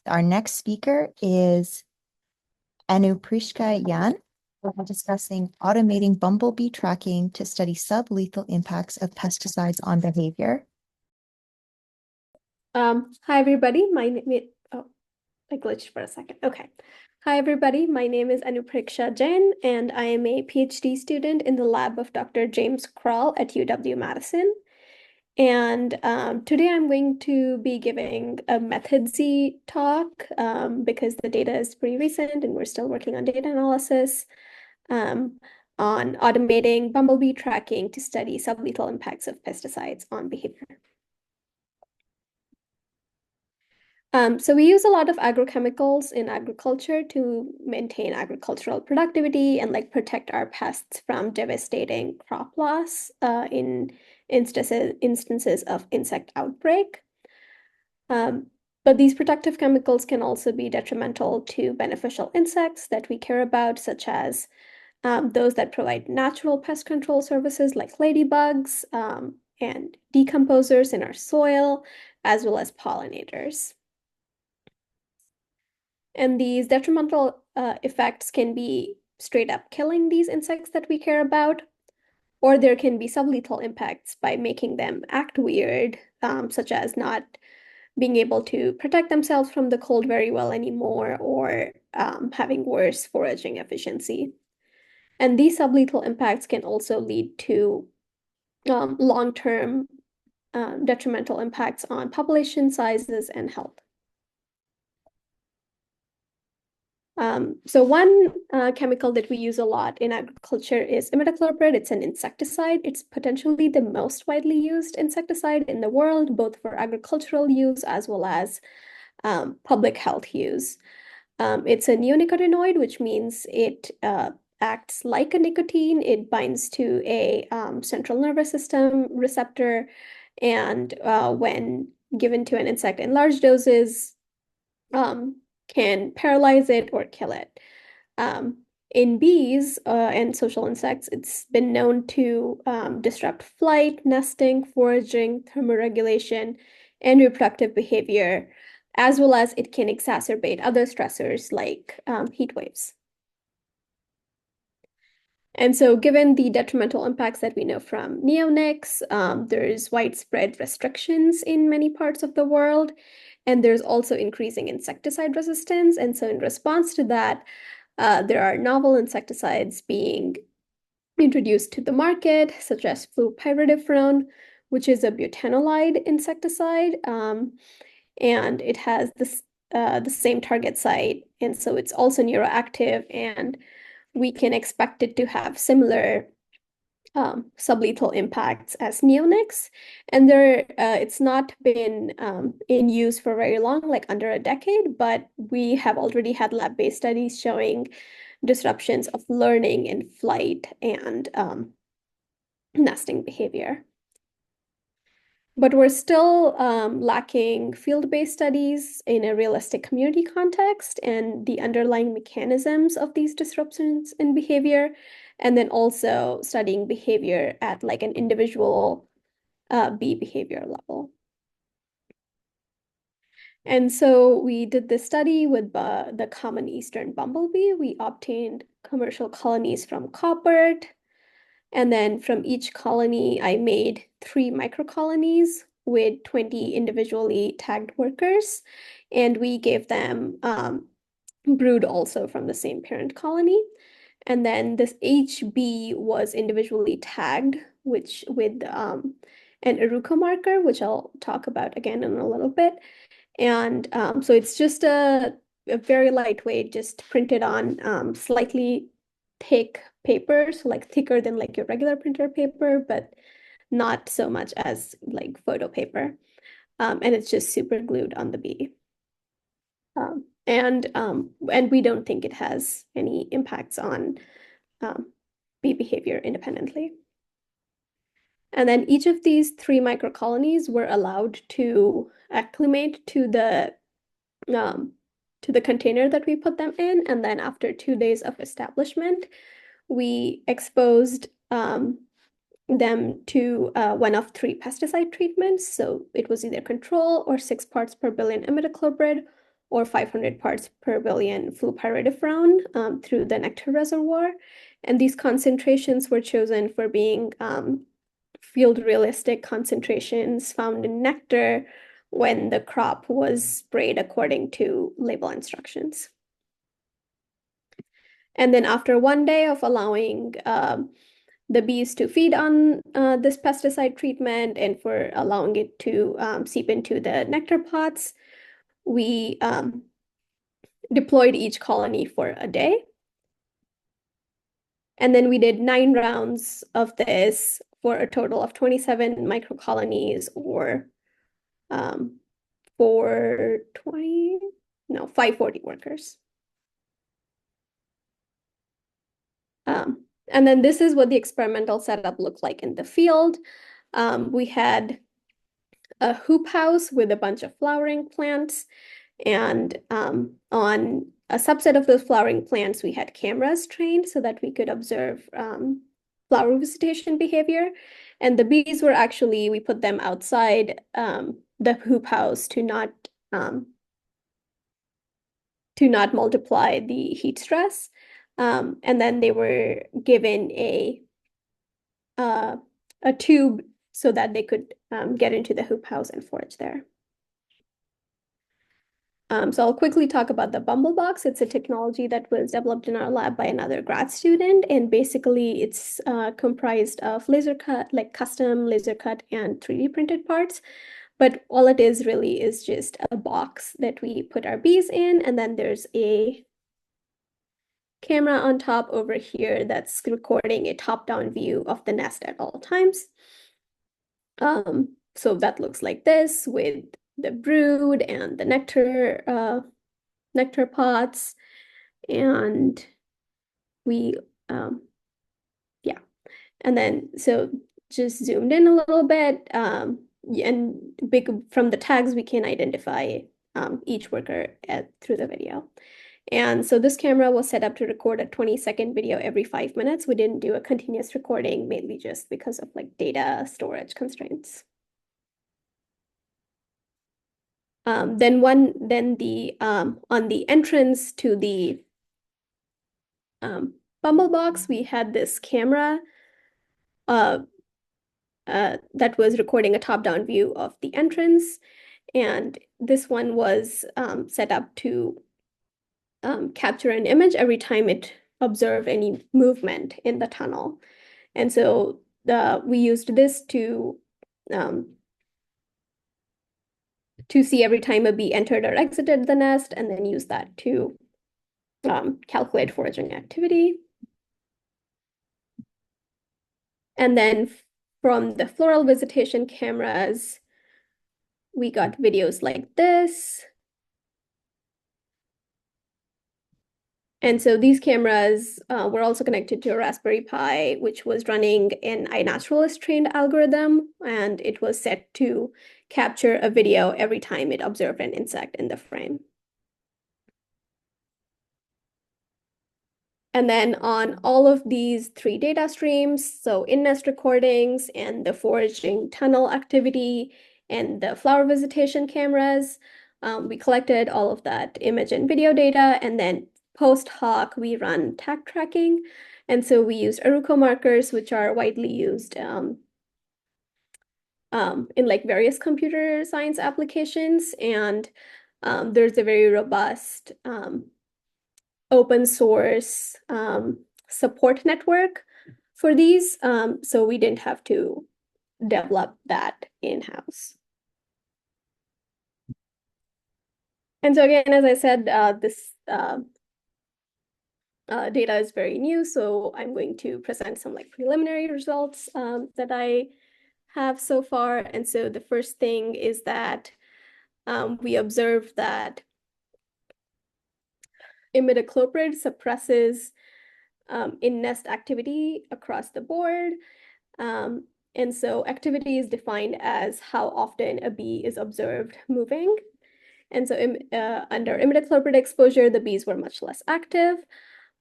Our next speaker is Anupreksha Jain. We're discussing automating bumblebee tracking to study sublethal impacts of pesticides on behavior. Hi everybody. I glitched for a second. Okay. Hi everybody. My name is Anupreksha Jain, and I am a PhD student in the lab of Dr. James Krull at UW-Madison. And today I'm going to be giving a methodsy talk because the data is pretty recent and we're still working on data analysis um, on automating bumblebee tracking to study sublethal impacts of pesticides on behavior. So we use a lot of agrochemicals in agriculture to maintain agricultural productivity and protect our pests from devastating crop loss in instances of insect outbreak. But these protective chemicals can also be detrimental to beneficial insects that we care about, such as those that provide natural pest control services like ladybugs and decomposers in our soil, as well as pollinators. And these detrimental effects can be straight up killing these insects that we care about, or there can be sublethal impacts by making them act weird, such as not being able to protect themselves from the cold very well anymore, or having worse foraging efficiency. And these sublethal impacts can also lead to long-term detrimental impacts on population sizes and health. So one chemical that we use a lot in agriculture is imidacloprid. It's an insecticide. It's potentially the most widely used insecticide in the world, both for agricultural use as well as public health use. It's a neonicotinoid, which means it acts like a nicotine. It binds to a central nervous system receptor, and when given to an insect in large doses, can paralyze it or kill it. In bees and social insects, it's been known to disrupt flight, nesting, foraging, thermoregulation, and reproductive behavior, as well as it can exacerbate other stressors like heat waves. And so given the detrimental impacts that we know from neonics, there's widespread restrictions in many parts of the world, and there's also increasing insecticide resistance. And so in response to that, there are novel insecticides being introduced to the market, such as fluopyridifranor, which is a butanolide insecticide, and it has the same target site, and so it's also neuroactive, and we can expect it to have similar sublethal impacts as neonics. And it's not been in use for very long, like under a decade, but we have already had lab-based studies showing disruptions of learning in flight and nesting behavior. But we're still lacking field-based studies in a realistic community context and the underlying mechanisms of these disruptions in behavior, and then also studying behavior at like an individual bee behavior level. And so we did this study with the common eastern bumblebee. We obtained commercial colonies from Coppert, and then from each colony, I made 3 microcolonies with 20 individually tagged workers. And we gave them brood also from the same parent colony. And then this HB was individually tagged, which with an Aruka marker, which I'll talk about again in a little bit. And so it's just a very lightweight, just printed on slightly thick paper, so like thicker than like your regular printer paper, but not so much as like photo paper. And it's just super glued on the bee. And we don't think it has any impacts on bee behavior independently. And then each of these 3 microcolonies were allowed to acclimate to the container that we put them in. And then after 2 days of establishment, we exposed them to one of 3 pesticide treatments. So it was either control or 6 parts per billion imidacloprid, or 500 parts per billion fluopyridophorone through the nectar reservoir. And these concentrations were chosen for being field realistic concentrations found in nectar when the crop was sprayed according to label instructions. And then after 1 day of allowing the bees to feed on this pesticide treatment and for allowing it to seep into the nectar pots, we deployed each colony for a day. And then we did 9 rounds of this for a total of 27 microcolonies or 540 workers. And then this is what the experimental setup looked like in the field. We had a hoop house with a bunch of flowering plants. And on a subset of those flowering plants, we had cameras trained so that we could observe flower visitation behavior. And the bees were actually, we put them outside the hoop house to not multiply the heat stress. And then they were given a tube so that they could get into the hoop house and forage there. So I'll quickly talk about the Bumble box. It's a technology that was developed in our lab by another grad student, and basically it's comprised of laser cut, like custom laser cut and 3D printed parts. But all it is really is just a box that we put our bees in, and then there's a camera on top over here that's recording a top-down view of the nest at all times. So that looks like this with the brood and the nectar pots, and we yeah, and then so just zoomed in a little bit, and from the tags we can identify each worker through the video. And so this camera was set up to record a 20-second video every 5 minutes. We didn't do a continuous recording, mainly just because of like data storage constraints. Then on the entrance to the Bumble box, we had this camera that was recording a top-down view of the entrance, and this one was set up to capture an image every time it observed any movement in the tunnel. And so we used this to see every time a bee entered or exited the nest, and then use that to calculate foraging activity. And then from the floral visitation cameras, we got videos like this. And so these cameras were also connected to a Raspberry Pi, which was running an iNaturalist trained algorithm, and it was set to capture a video every time it observed an insect in the frame. And then on all of these 3 data streams, so in-nest recordings and the foraging tunnel activity and the flower visitation cameras, we collected all of that image and video data, and then post hoc, we run tag tracking. And so we used Aruco markers, which are widely used in like various computer science applications. And there's a very robust open source support network for these. So we didn't have to develop that in-house. And so again, as I said, this data is very new, so I'm going to present some like preliminary results that I have so far. And so the first thing is that we observed that imidacloprid suppresses in-nest activity across the board. And so activity is defined as how often a bee is observed moving. And so under imidacloprid exposure, the bees were much less active.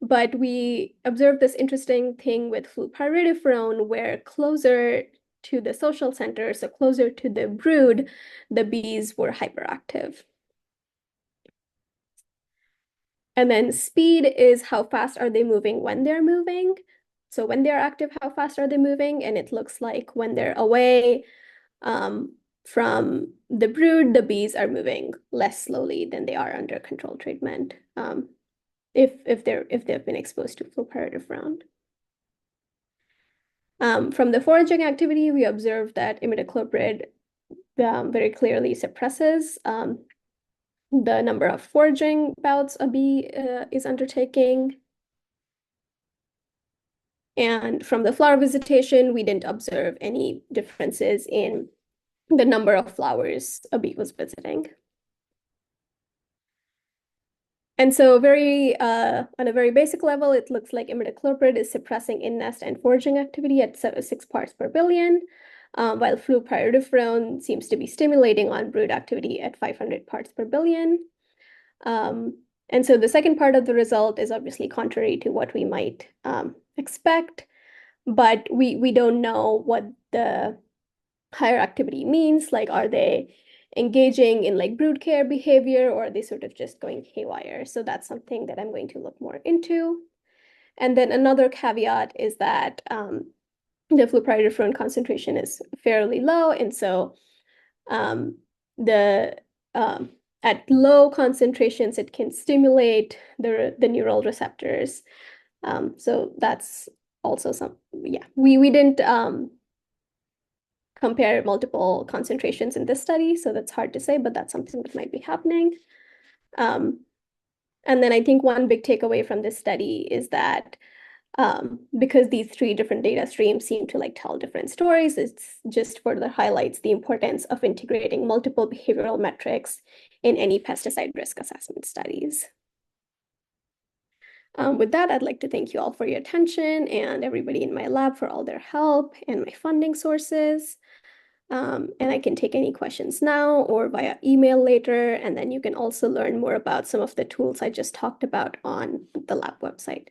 But we observed this interesting thing with fluopyridophorone, where closer to the social center, so closer to the brood, the bees were hyperactive. And then speed is how fast are they moving when they're moving. So when they're active, how fast are they moving? And it looks like when they're away from the brood, the bees are moving less slowly than they are under controlled treatment, if they've been exposed to fluparitiprone. From the foraging activity, we observed that imidacloprid very clearly suppresses the number of foraging bouts a bee is undertaking. And from the flower visitation, we didn't observe any differences in the number of flowers a bee was visiting. And so on a very basic level, it looks like imidacloprid is suppressing in-nest and foraging activity at 6 parts per billion, while fluparitiprone seems to be stimulating on brood activity at 500 parts per billion. And so the second part of the result is obviously contrary to what we might expect, but we don't know what the higher activity means. Like, are they engaging in like brood care behavior, or are they sort of just going haywire? So that's something that I'm going to look more into. And then another caveat is that the fluparitiprone concentration is fairly low, and so the at low concentrations it can stimulate the neural receptors. So that's also we didn't compare multiple concentrations in this study, so that's hard to say, but that's something that might be happening. And then I think one big takeaway from this study is that because these 3 different data streams seem to like tell different stories, it's just further highlights the importance of integrating multiple behavioral metrics in any pesticide risk assessment studies. With that, I'd like to thank you all for your attention and everybody in my lab for all their help and my funding sources. And I can take any questions now or via email later. And then you can also learn more about some of the tools I just talked about on the lab website.